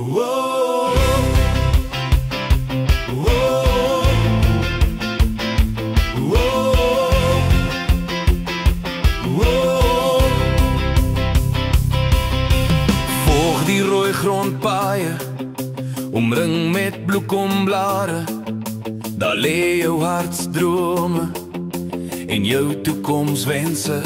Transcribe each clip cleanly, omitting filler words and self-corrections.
Whoa, whoa, whoa, whoa. Volg die rooi grondpaaie, omring met bloekomblare. Daar lê jou hartsdrome en jou toekomswense.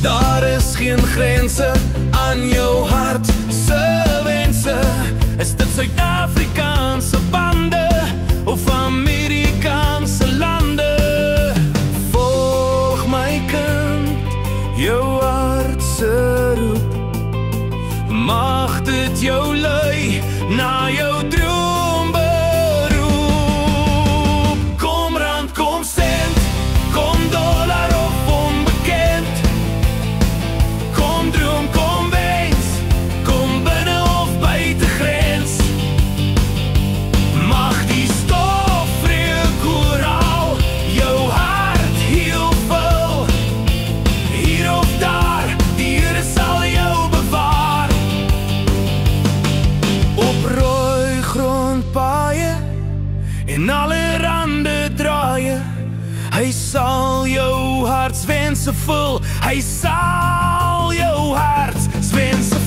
Daar is geen grense aan jou hart se wense. Is dit Suid-Afrikaanse bande of Amerikaanse lande? Volg my kind, jou hart se roep. Mag dit jou lei na jou droomberoep. Kom rand, kom sent, kom dollar of onbekend. Kom droom, kom wens, kom binne of buite grens. Mag die stof reuk oral jou hart heel vul. Hier of daar, die Here sal jou bewaar. Op rooi grondpaaie en allerhande draaie. Hy sal jou hartswense vul. Hy sal jou hartswense